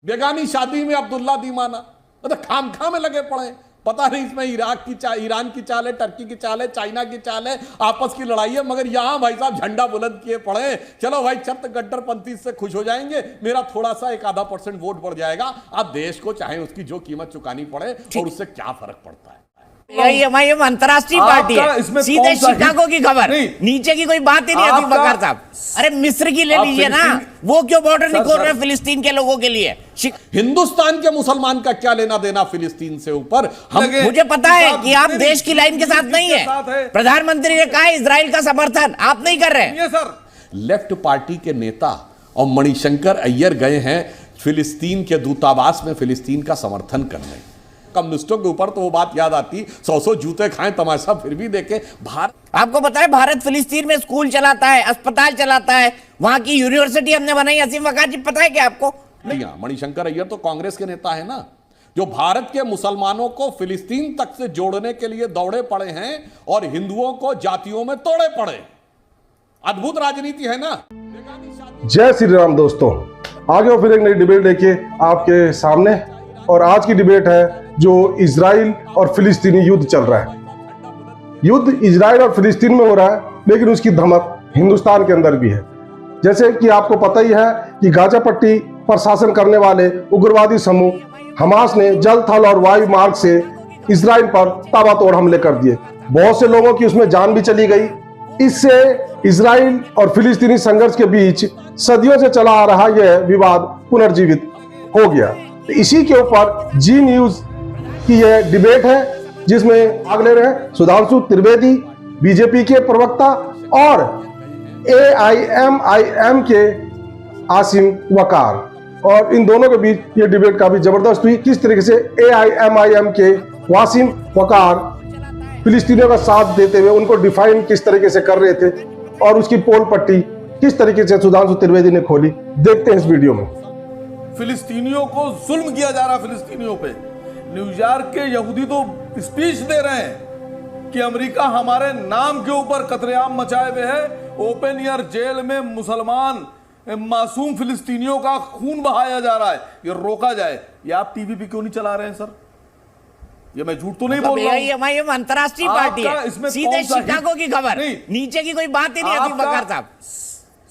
बेगानी शादी में अब्दुल्ला दीवाना, मतलब खाम में लगे पड़े। पता नहीं इसमें ईरान की चाल है, टर्की की चाल है, चाइना की चाल है, आपस की लड़ाई है, मगर यहां भाई साहब झंडा बुलंद किए पड़े। चलो भाई चल गट्टरपंथी से खुश हो जाएंगे, मेरा थोड़ा सा 1-आधा% वोट बढ़ जाएगा। अब देश को चाहे उसकी जो कीमत चुकानी पड़े और उससे क्या फर्क पड़ता है। ये अंतरराष्ट्रीय पार्टी है, सीधे शिकागो की खबर, नीचे की कोई बात ही नहीं आती बकर साहब। अरे मिस्र की ले लीजिए ना, वो क्यों बॉर्डर नहीं खोल रहे फिलिस्तीन के लोगों के लिए? हिंदुस्तान के मुसलमान का क्या लेना देना फिलिस्तीन से ऊपर? मुझे पता है कि आप देश की लाइन के साथ नहीं है। प्रधानमंत्री ने कहा इजराइल का समर्थन आप नहीं कर रहे सर। लेफ्ट पार्टी के नेता और मणिशंकर अय्यर गए हैं फिलिस्तीन के दूतावास में फिलिस्तीन का समर्थन करने। कम्युनिस्टों के ऊपर तो वो बात याद आती, 100 जूते खाएं तमाशा फिर भी देखे। भारत, आपको पता है भारत फिलिस्तीन में स्कूल चलाता है, अस्पताल चलाता है, वहां की यूनिवर्सिटी हमने बनाई। असीम वकार जी पता है क्या आपको? मणिशंकर अय्यर तो कांग्रेस के नेता है ना, जो भारत के मुसलमानों को फिलिस्तीन तक से जोड़ने के लिए दौड़े पड़े हैं और हिंदुओं को जातियों में तोड़े पड़े। अद्भुत राजनीति है ना। जय श्री राम दोस्तों, आगे फिर एक नई डिबेट लेके आपके सामने। और आज की डिबेट है जो इजराइल और फिलिस्तीनी युद्ध चल रहा है। युद्ध इजराइल और फिलिस्तीन में हो रहा है, लेकिन उसकी धमक हिंदुस्तान के अंदर भी है। जैसे कि आपको पता ही है कि गाजा पट्टी पर शासन करने वाले उग्रवादी समूह हमास ने जल, थल और वायु मार्ग से इजराइल पर ताबड़तोड़ हमले कर दिए। बहुत से लोगों की उसमें जान भी चली गई। इससे इजराइल और फिलिस्तीनी संघर्ष के बीच सदियों से चला आ रहा यह विवाद पुनर्जीवित हो गया। इसी के ऊपर जी न्यूज की यह डिबेट है, जिसमें भाग ले रहे हैं सुधांशु त्रिवेदी, बीजेपी के प्रवक्ता, और AIMIM के आसिम वकार। और इन दोनों के बीच ये डिबेट काफी जबरदस्त हुई। किस तरीके से AIMIM के वासिम वकार फिलिस्तीनियों का साथ देते हुए उनको डिफाइन किस तरीके से कर रहे थे, और उसकी पोल पट्टी किस तरीके से सुधांशु त्रिवेदी ने खोली, देखते हैं इस वीडियो में। फिलिस्तीनियों को जुल्म किया जा रहा है। फिलिस्तीनियों पे न्यूयॉर्क के यहूदी तो स्पीच दे रहे हैं कि अमेरिका हमारे नाम के ऊपर कतलेआम मचाए हुए है। ओपन एयर जेल में मुसलमान मासूम फिलिस्तीनियों का खून बहाया जा रहा है, ये रोका जाए। ये आप टीवी पे क्यों नहीं चला रहे हैं सर? ये मैं झूठ तो नहीं बोल रहा हूं। ये अंतरराष्ट्रीय पार्टी है, सीधे शिकागो की खबर, नीचे की कोई बात ही नहीं आती बकर साहब।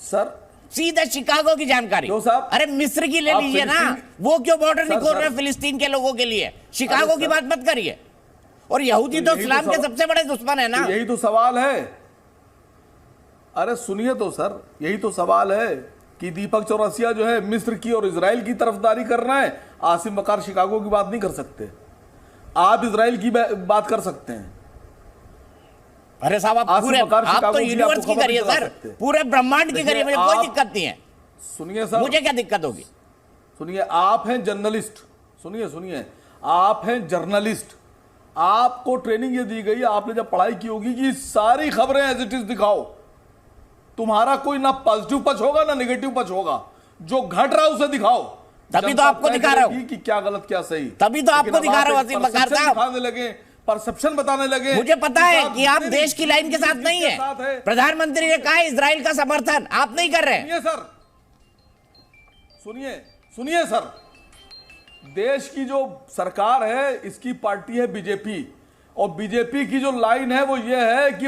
सर सीधे शिकागो की जानकारी। अरे मिस्र की ले लीजिए ना, वो क्यों बॉर्डर नहीं खोल रहे फिलिस्तीन के लोगों के लिए? शिकागो की बात मत करिए। और यहूदी तो इस्लाम के सबसे बड़े दुश्मन है ना। यही तो सवाल है। अरे सुनिए तो सर, यही तो सवाल है कि दीपक चौरसिया जो है मिस्र की और इजराइल की तरफदारी कर रहा है। आसिम वकार शिकागो की बात नहीं कर सकते, आप इजराइल की बात कर सकते हैं। अरे साहब आप तो यूनिवर्स की करिए सर, पूरे ब्रह्मांड की करिए, मुझे कोई दिक्कत नहीं है। सुनिए सर, मुझे क्या दिक्कत होगी? सुनिए, आप हैं जर्नलिस्ट, सुनिए आप हैं जर्नलिस्ट, आपको ट्रेनिंग ये दी गई, आपने जब पढ़ाई की होगी कि सारी खबरें एज इट इज दिखाओ। तुम्हारा कोई ना पॉजिटिव पक्ष होगा ना नेगेटिव पक्ष होगा, जो घट रहा है उसे दिखाओ। तभी तो आपको दिखा रहा हूं कि क्या गलत क्या सही, तभी तो आपको दिखा रहा हूं। असीम वकार साहब दिखाने लगे, परसेप्शन बताने लगे। मुझे पता है कि आप देश की लाइन के साथ नहीं है। प्रधानमंत्री ने कहा इजराइल का समर्थन आप नहीं कर रहे। सुनिए सर, देश की जो सरकार है इसकी पार्टी है बीजेपी, और बीजेपी की जो लाइन है वो ये है कि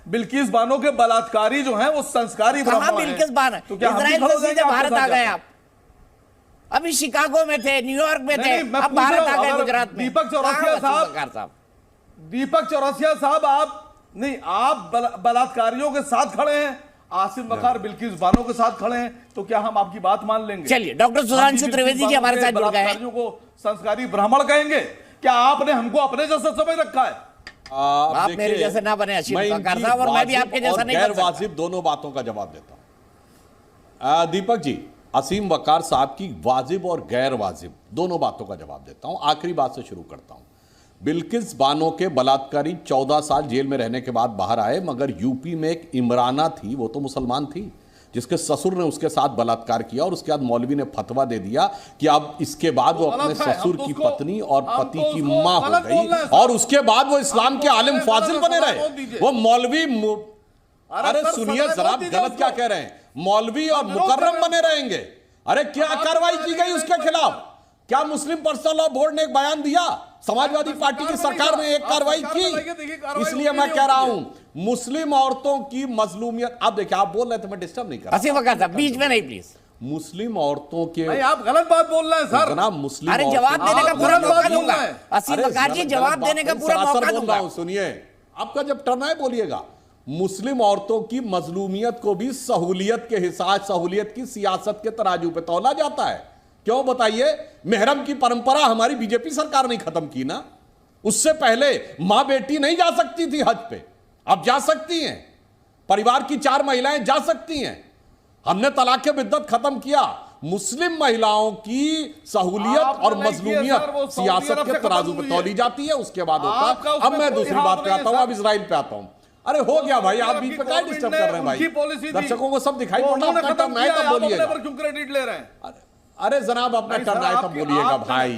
बिल्किस बानो के बलात्कारी जो हैं वो संस्कारी ब्राह्मण हैं। बिल्किस बानो तो क्या इजराइल से सीधे भारत आ गए? आप अभी शिकागो में थे, न्यूयॉर्क में थे, अब भारत आ गए गुजरात में। दीपक चौरसिया साहब आप नहीं, आप बलात्कारियों के साथ खड़े हैं, आसिम वकार बिल्किस बानो के साथ खड़े हैं, तो क्या हम आपकी बात मान लेंगे? चलिए, डॉक्टर सुधांशु त्रिवेदी जी हमारे साथ जुड़ गए हैं। को संस्कारी ब्राह्मण कहेंगे? क्या आपने हमको अपने जैसा समझ रखा है? आप मेरे जैसे ना बने असीम वकार साहब, और मैं भी आपके जैसा नहीं बन सकता। दोनों बातों का जवाब देता हूं। दीपक जी, असीम वकार साहब की वाजिब और गैर वाजिब दोनों बातों का जवाब देता हूं। आखिरी बात से शुरू करता हूं। बिल्किस बानो के बलात्कारी 14 साल जेल में रहने के बाद बाहर आए, मगर यूपी में एक इमराना थी, वो तो मुसलमान थी, जिसके ससुर ने उसके साथ बलात्कार किया, और उसके बाद मौलवी ने फतवा दे दिया कि अब इसके बाद वो अपने ससुर की पत्नी और पति की मां हो गई, और उसके बाद वो इस्लाम के आलिम फाजिल बने रहे। वो मौलवी, अरे सुनिए जरा, गलत क्या कह रहे हैं, मौलवी और मुकर्रम बने रहेंगे। अरे क्या कार्रवाई की गई उसके खिलाफ? क्या मुस्लिम पर्सनल लॉ बोर्ड ने एक बयान दिया? समाजवादी पार्टी की सरकार ने एक कार्रवाई की। इसलिए मैं कह रहा हूं मुस्लिम औरतों की मजलूमियत। आप देखिए, आप बोल रहे थे, मैं डिस्टर्ब नहीं कर रहा। असीम वकार साहब बीच में नहीं प्लीज। मुस्लिम औरतों के नहीं, आप गलत बात बोल रहे हैं सर। जनाब, मुस्लिम अरे जवाब देने का पूरा मौका दूंगा। असीम अरे वकार जी, गलत जवाब बात देने का नहीं, पूरा सरासर मौका बोल दूंगा। रहा हूं, सुनिए। आपका जब टर्न आए बोलिएगा। मुस्लिम औरतों की मजलूमियत को भी सहूलियत के हिसाब, सहूलियत की सियासत के तराजू पे तौला जाता है। क्यों बताइए? मेहरम की परंपरा हमारी बीजेपी सरकार ने खत्म की ना। उससे पहले मां बेटी नहीं जा सकती थी हज पे, अब जा सकती हैं। परिवार की 4 महिलाएं जा सकती हैं। हमने तलाक के बिद्दत खत्म किया। मुस्लिम महिलाओं की सहूलियत और मजलूमियत सियासत के तराजू पे तौली जाती है, उसके बाद होता है। अब मैं दूसरी बात पे आता हूं, अब इजराइल पे आता हूं। अरे हो गया भाई, आप बीच पे क्या डिस्टर्ब कर रहे हैं भाई? दर्शकों को सब दिखाई पड़ रहा है, टर्न आए तब बोलिएगा। क्यों क्रेडिट ले रहे हैं? अरे जनाब, अपना टर्न आए तब बोलिएगा भाई।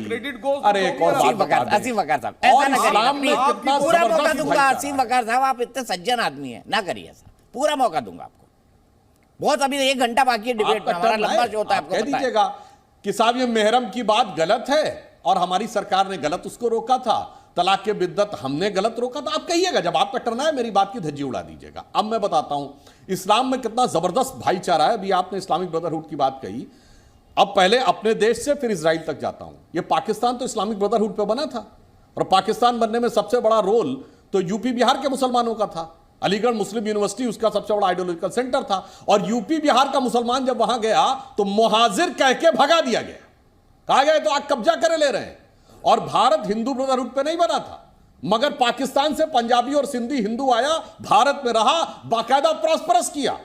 अरे एक और बात बता दें। असीम वकार साहब ऐसा ना इस्लाम में करिए, कितना पूरा मौका जबरदस्त दूंगा। भाईचारा असीम वकार साहब, आप इतने सज्जन आदमी हैं, ना करिए ऐसा। पूरा मौका दूंगा आपको। बहुत अभी 1 घंटा बाकी है डिबेट में, हमारा लंबा शो होता है, आपको कह पता है। दीजिएगा कि साहब ये मेहरम की बात गलत है और हमारी सरकार ने गलत उसको रोका था। तलाक के बिद्दत हमने गलत रोका था। आप कहिएगा, जब आपका टर्न आए मेरी बात की धज्जी उड़ा दीजिएगा। अब मैं बताता हूं इस्लाम में कितना जबरदस्त भाईचारा है। अभी आपने इस्लामिक ब्रदरहुड की बात कही। अब पहले अपने देश से फिर इजराइल तक जाता हूं। ये पाकिस्तान तो इस्लामिक ब्रदरहुड पे बना था, और पाकिस्तान बनने में सबसे बड़ा रोल तो यूपी बिहार के मुसलमानों का था। अलीगढ़ मुस्लिम यूनिवर्सिटी उसका सबसे बड़ा आइडियोलॉजिकल सेंटर था। और यूपी बिहार का मुसलमान जब वहां गया तो मुहाजिर कह के भगा दिया गया। कहा गया तो आप कब्जा करे ले रहे हैं। और भारत हिंदू ब्रदरहुड पे नहीं बना था, मगर पाकिस्तान से पंजाबी और सिंधी हिंदू आया, भारत में रहा, बाकायदा प्रॉस्परस किया।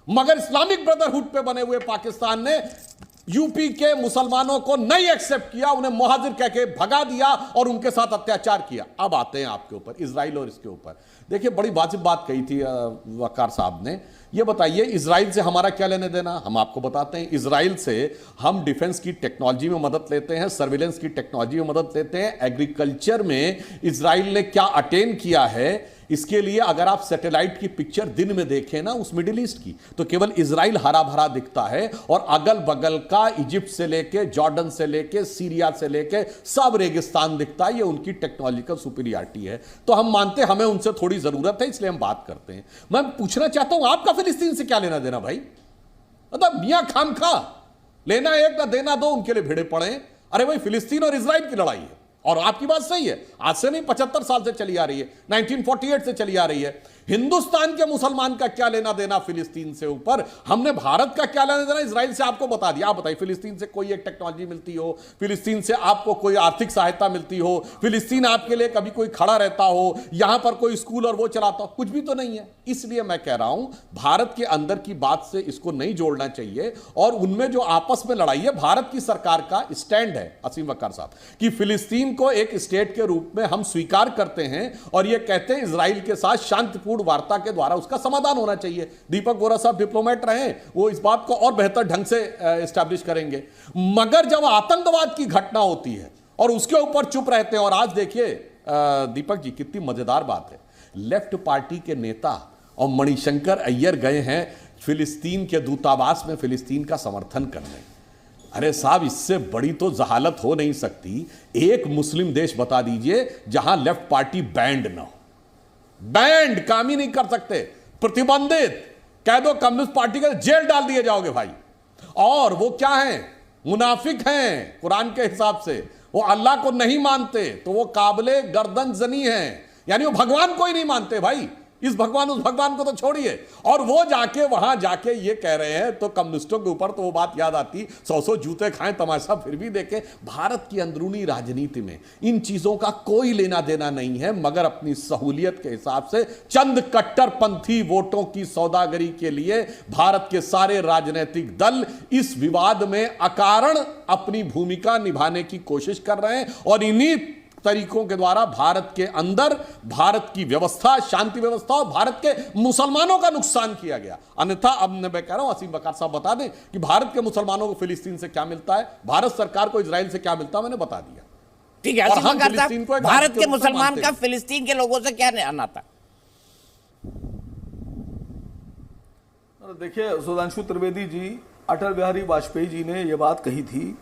मगर इस्लामिक ब्रदरहुड पे बने हुए पाकिस्तान ने यूपी के मुसलमानों को नहीं एक्सेप्ट किया, उन्हें मुहाजिर कह के भगा दिया और उनके साथ अत्याचार किया। अब आते हैं आपके ऊपर, इजराइल और इसके ऊपर। देखिए, बड़ी वाजिब बात कही थी वकार साहब ने। ये बताइए, इजराइल से हमारा क्या लेने देना? हम आपको बताते हैं। इजराइल से हम डिफेंस की टेक्नोलॉजी में मदद लेते हैं, सर्विलेंस की टेक्नोलॉजी में मदद लेते हैं। एग्रीकल्चर में इजराइल ने क्या अटेन किया है, इसके लिए अगर आप सैटेलाइट की पिक्चर दिन में देखें ना उस मिडिल ईस्ट की, तो केवल इजराइल हरा भरा दिखता है, और अगल बगल का इजिप्ट से लेके, जॉर्डन से लेके, सीरिया से लेके सब रेगिस्तान दिखता है। ये उनकी टेक्नोलॉजिकल सुपीरियरिटी है। तो हम मानते हैं हमें उनसे थोड़ी जरूरत है, इसलिए हम बात करते हैं। मैं पूछना चाहता हूं, आपका फिलिस्तीन से क्या लेना देना भाई? मतलब मियां खामखा लेना एक ना देना दो, उनके लिए भिड़े पड़े। अरे भाई, फिलिस्तीन और इजराइल की लड़ाई है। और आपकी बात सही है, आज से नहीं 75 साल से चली आ रही है, 1948 से चली आ रही है। हिंदुस्तान के मुसलमान का क्या लेना देना फिलिस्तीन से ऊपर? हमने भारत का क्या लेना देना इजराइल से? आपको बता दिया। आप बताइए, फिलिस्तीन से कोई एक टेक्नोलॉजी मिलती हो, फिलिस्तीन से आपको कोई आर्थिक सहायता मिलती हो, फिलिस्तीन आपके लिए कभी कोई खड़ा रहता हो, यहां पर कोई स्कूल और वो चलाता हो? कुछ भी तो नहीं है। इसलिए मैं कह रहा हूं, भारत के अंदर की बात से इसको नहीं जोड़ना चाहिए। और उनमें जो आपस में लड़ाई है, भारत की सरकार का स्टैंड है असीम वकार साहब कि फिलिस्तीन को एक स्टेट के रूप में हम स्वीकार करते हैं, और ये कहते हैं इजराइल के साथ शांतिपूर्ण वार्ता के द्वारा उसका समाधान होना चाहिए। दीपक बोरा साहब डिप्लोमेट रहे, वो इस बात को और बेहतर ढंग से एस्टैब्लिश करेंगे। मगर जब आतंकवाद की घटना होती है और उसके ऊपर चुप रहते हैं, और आज देखिए दीपक जी, कितनी मजेदार बात है, लेफ्ट पार्टी के नेता और मणिशंकर अय्यर गए हैं फिलिस्तीन के दूतावास में फिलिस्तीन का समर्थन करने। अरे साहब, इससे बड़ी तो जहालत हो नहीं सकती। एक मुस्लिम देश बता दीजिए जहां लेफ्ट पार्टी बैंड ना हो। बैंड काम ही नहीं कर सकते, प्रतिबंधित। कह दो कम्युनिस्ट पार्टी का जेल डाल दिए जाओगे भाई। और वो क्या है? मुनाफिक हैं कुरान के हिसाब से। वो अल्लाह को नहीं मानते, तो वो काबिले गर्दन जनी हैं। यानी वो भगवान को ही नहीं मानते भाई। इस भगवान उस भगवान को तो छोड़िए। और वो जाके वहां जाके ये कह रहे हैं, तो कम्युनिस्टों के ऊपर तो वो बात याद आती, 100 जूते खाएं तमाशा फिर भी देखें। भारत की अंदरूनी राजनीति में इन चीजों का कोई लेना देना नहीं है, मगर अपनी सहूलियत के हिसाब से चंद कट्टरपंथी वोटों की सौदागरी के लिए भारत के सारे राजनीतिक दल इस विवाद में अकारण अपनी भूमिका निभाने की कोशिश कर रहे हैं। और इन्हीं तरीकों के द्वारा भारत के अंदर भारत की व्यवस्था, शांति व्यवस्था और भारत के मुसलमानों का नुकसान किया गया। अन्यथा अब मैं कह रहा हूं, असीम वकार साहब बता दें कि भारत के मुसलमानों को फिलिस्तीन से क्या मिलता है, भारत सरकार को इजराइल से क्या मिलता है, मैंने बता दिया। ठीक है, असीम वकार साहब, भारत के मुसलमान का फिलिस्तीन के लोगों से क्या नाता? देखिए सुधांशु त्रिवेदी जी, अटल बिहारी वाजपेयी जी ने यह बात कही थी,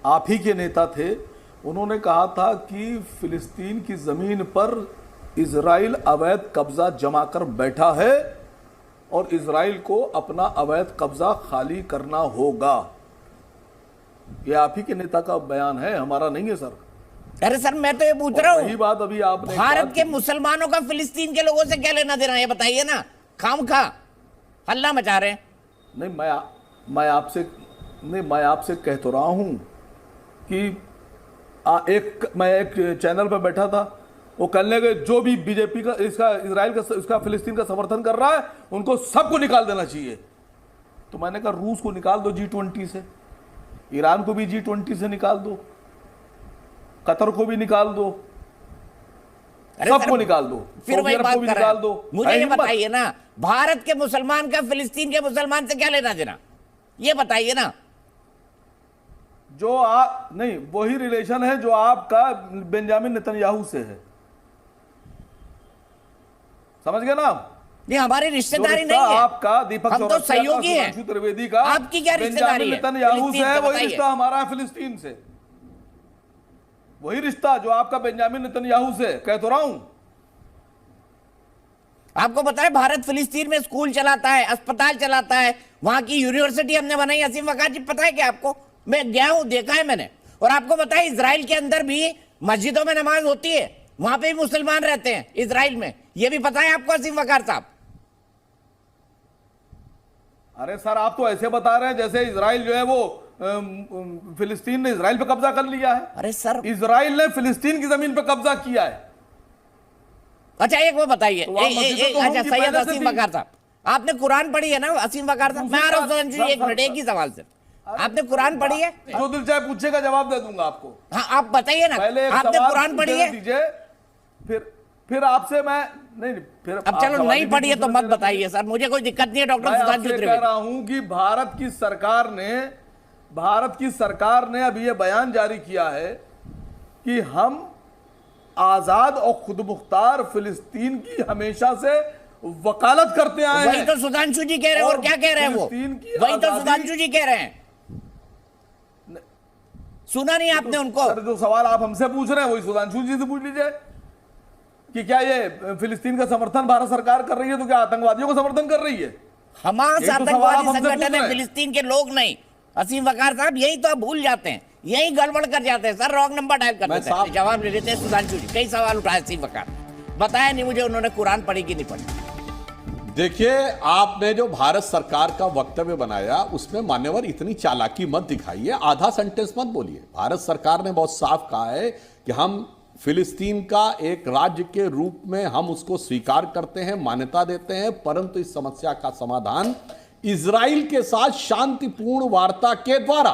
आप ही के नेता थे, उन्होंने कहा था कि फिलिस्तीन की जमीन पर इजराइल अवैध कब्जा जमा कर बैठा है और इजराइल को अपना अवैध कब्जा खाली करना होगा। यह आप ही के नेता का बयान है, हमारा नहीं है सर। अरे सर मैं तो ये पूछ रहा यही हूँ, बात अभी आपने भारत के मुसलमानों का फिलिस्तीन के लोगों से क्या लेना देना, ये बताइए ना। खामखा हल्ला मचा रहे हैं। नहीं, मैं आपसे कह तो रहा हूं कि मैं एक चैनल पर बैठा था, वो कहने लगे जो भी बीजेपी का इसका इजराइल का इसका फिलिस्तीन का समर्थन कर रहा है उनको सबको निकाल देना चाहिए। तो मैंने कहा रूस को निकाल दो G20 से, ईरान को भी G20 से निकाल दो, कतर को भी निकाल दो, सबको निकाल दो, फिर वही बात को भी कर रहे निकाल हैं। दो। मुझे ये हिम्मत। बताइए ना, भारत के मुसलमान का फिलिस्तीन के मुसलमान से क्या लेना देना, ये बताइए ना। जो नहीं, वही रिलेशन है जो आपका बेंजामिन नेतन्याहू से है, समझ गए ना। ये हमारी रिश्तेदारी जो नहीं है, आपका दीपक हम तो चौरसिया का, सहयोगी हैं। सुधांशु त्रिवेदी का, आपकी क्या रिश्तेदारी है नेतन्याहू से है, वही बताइए। रिश्ता हमारा है फिलिस्तीन से, वही रिश्ता जो आपका बेंजामिन नेतन्याहू से, कह तो रहा हूं। आपको पता है भारत फिलिस्तीन में स्कूल चलाता है, अस्पताल चलाता है, वहां की यूनिवर्सिटी हमने बनाई। असीम वकार जी, पता है क्या आपको? मैं गया हूं, देखा है मैंने। और आपको पता है इजराइल के अंदर भी मस्जिदों में नमाज होती है, वहां पे भी मुसलमान रहते हैं इजराइल में, ये भी पता है आपको असीम वकार साहब? अरे सर, आप तो ऐसे बता रहे हैं जैसे इजराइल जो है वो फिलिस्तीन ने इजराइल पे कब्जा कर लिया है। अरे सर, इजराइल ने फिलिस्तीन की जमीन पे कब्जा किया है। अच्छा एक वो बताइए, तो अच्छा सैयद असीम वकार साहब, आपने कुरान पढ़ी है ना असीम वकार साहब? मैं आ रहा हूँ एक ही सवाल से, आपने कुरान पढ़ी है? जो दिल चाहे पूछेगा, जवाब दे दूंगा आपको। हाँ आप बताइए ना, पहले आपने कुरान पढ़ी है? फिर आपसे मैं नहीं, फिर अब चलो नहीं पढ़ी है तो मत बताइए सर, मुझे कोई दिक्कत नहीं है। डॉक्टर सुधांशु त्रिवेदी, कह रहा हूं कि भारत की सरकार ने अभी ये बयान जारी किया है कि हम आजाद और खुद मुख्तार फिलिस्तीन की हमेशा से वकालत करते आए हैं। वही तो सुधांशु जी कह रहे हैं। और क्या कह रहे हैं वो? वही तो सुधांशु जी कह रहे हैं। सुना नहीं आपने उनको? जो सवाल आप हमसे पूछ रहे हैं वही सुधांशु जी से पूछ लीजिए कि क्या ये फिलिस्तीन का समर्थन भारत सरकार कर रही है तो क्या आतंकवादियों को समर्थन कर रही है? हमास आतंकवादी संगठन है, फिलिस्तीन के लोग नहीं। असीम वकार साहब, यही तो आप भूल जाते हैं, यही गड़बड़ कर जाते हैं सर, रॉन्ग नंबर डायल कर देते हैं। जवाब ले लेते हैं सुधांशु जी। कई सवाल उठाए असीम वकार, बताया नहीं मुझे उन्होंने कुरान पढ़ी कि नहीं पढ़ी। देखिए, आपने जो भारत सरकार का वक्तव्य बनाया उसमें मान्यवर इतनी चालाकी मत दिखाइए, आधा सेंटेंस मत बोलिए। भारत सरकार ने बहुत साफ कहा है कि हम फिलिस्तीन का एक राज्य के रूप में हम उसको स्वीकार करते हैं, मान्यता देते हैं, परंतु इस समस्या का समाधान इजराइल के साथ शांतिपूर्ण वार्ता के द्वारा,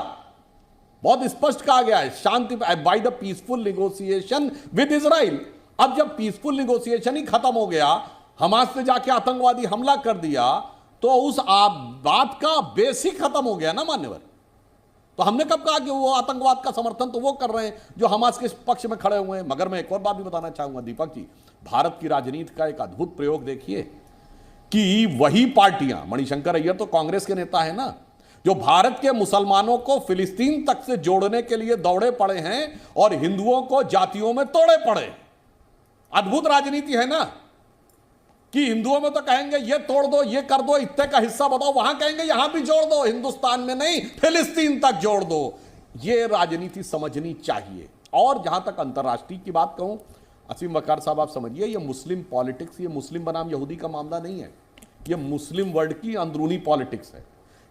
बहुत स्पष्ट कहा गया है, शांति by the peaceful negotiation with Israel. अब जब पीसफुल निगोशिएशन ही खत्म हो गया, हमास ने जाके आतंकवादी हमला कर दिया, तो उस बात का बेस ही खत्म हो गया ना मान्यवर। तो हमने कब कहा कि वो आतंकवाद का समर्थन तो वो कर रहे हैं जो हमास के पक्ष में खड़े हुए हैं। मगर मैं एक और बात भी बताना चाहूंगा दीपक जी, भारत की राजनीति का एक अद्भुत प्रयोग देखिए कि वही पार्टियां, मणिशंकर अय्यर तो कांग्रेस के नेता है ना, जो भारत के मुसलमानों को फिलिस्तीन तक से जोड़ने के लिए दौड़े पड़े हैं और हिंदुओं को जातियों में तोड़े पड़े। अद्भुत राजनीति है ना कि हिंदुओं में तो कहेंगे ये तोड़ दो, ये कर दो, इतने का हिस्सा बताओ, वहां कहेंगे यहां भी जोड़ दो, हिंदुस्तान में नहीं फिलिस्तीन तक जोड़ दो। ये राजनीति समझनी चाहिए। और जहां तक अंतर्राष्ट्रीय की बात कहूं, असीम वकार साहब आप समझिए, ये मुस्लिम पॉलिटिक्स, ये मुस्लिम बनाम यहूदी का मामला नहीं है, ये मुस्लिम वर्ल्ड की अंदरूनी पॉलिटिक्स है।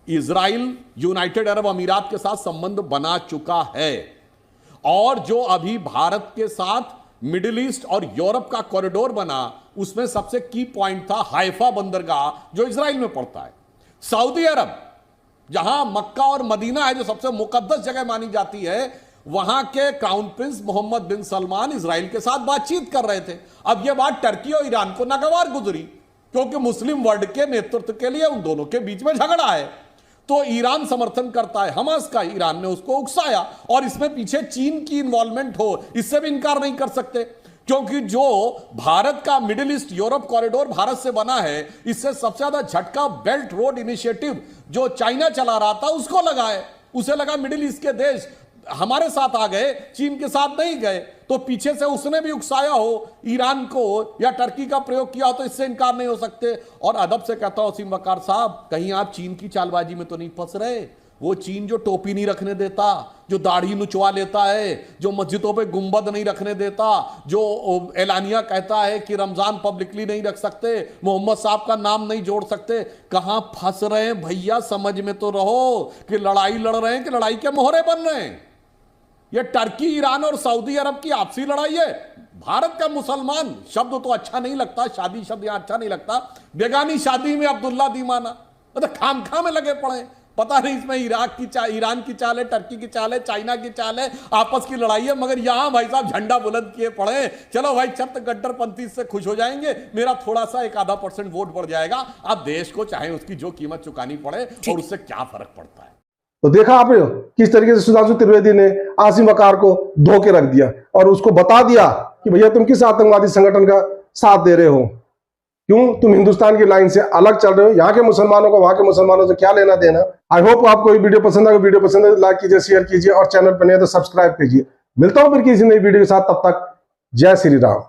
इजराइल यूनाइटेड अरब अमीरात के साथ संबंध बना चुका है और जो अभी भारत के साथ मिडिल ईस्ट और यूरोप का कॉरिडोर बना, उसमें सबसे की पॉइंट था हाइफा बंदरगाह जो इजराइल में पड़ता है। सऊदी अरब, जहां मक्का और मदीना है जो सबसे मुकद्दस जगह मानी जाती है, वहां के क्राउन प्रिंस मोहम्मद बिन सलमान इजराइल के साथ बातचीत कर रहे थे। अब यह बात टर्की और ईरान को नागवार गुजरी क्योंकि मुस्लिम वर्ल्ड के नेतृत्व के लिए उन दोनों के बीच में झगड़ा है। तो ईरान समर्थन करता है हमास का, ईरान ने उसको उकसाया और इसमें पीछे चीन की इन्वॉल्वमेंट हो, इससे भी इनकार नहीं कर सकते क्योंकि जो भारत का middle east Europe corridor Bharat से बना है, इससे सबसे ज्यादा झटका बेल्ट रोड इनिशिएटिव जो चाइना चला रहा था उसको लगा है। उसे लगा मिडिल ईस्ट के देश हमारे साथ आ गए, चीन के साथ नहीं गए, तो पीछे से उसने भी उकसाया हो ईरान को या टर्की का प्रयोग किया हो तो इससे इनकार नहीं हो सकते। और अदब से कहता हूं असीम वकार साहब, कहीं आप चीन की चालबाजी में तो नहीं फंस रहे? वो चीन जो टोपी नहीं रखने देता, जो दाढ़ी नुचवा लेता है, जो मस्जिदों पे गुंबद नहीं रखने देता, जो एलानिया कहता है कि रमजान पब्लिकली नहीं रख सकते, मोहम्मद साहब का नाम नहीं जोड़ सकते, कहां फंस रहे हैं भैया? समझ में तो रहो कि लड़ाई लड़ रहे हैं कि लड़ाई के मोहरे बन रहे हैं। ये टर्की, ईरान और सऊदी अरब की आपसी लड़ाई है। भारत का मुसलमान शब्द तो अच्छा नहीं लगता, शादी शब्द यहां अच्छा नहीं लगता, बेगानी शादी में अब्दुल्ला दीवाना, मतलब खामखा में लगे पड़े। पता नहीं इसमें इराक की चाल, ईरान की चाल है, टर्की की चाल है, चाइना की चाल है, आपस की लड़ाई है, मगर यहां भाई साहब झंडा बुलंद किए पड़े। चलो भाई छत गड्ढरपंथी से खुश हो जाएंगे, मेरा थोड़ा सा 1-आधा% वोट बढ़ जाएगा। अब देश को चाहे उसकी जो कीमत चुकानी पड़े और उससे क्या फर्क पड़ता है। तो देखा आपने किस तरीके से सुधांशु त्रिवेदी ने आसिम वकार को धोके रख दिया और उसको बता दिया कि भैया तुम किस आतंकवादी संगठन का साथ दे रहे हो, क्यों तुम हिंदुस्तान की लाइन से अलग चल रहे हो, यहाँ के मुसलमानों को वहां के मुसलमानों से क्या लेना देना। आई होप आपको ये वीडियो पसंद आएगा। वीडियो पसंद है लाइक कीजिए, शेयर कीजिए और चैनल पर नहीं है तो सब्सक्राइब कीजिए। मिलता हूं फिर किसी नई वीडियो के साथ, तब तक जय श्री राम।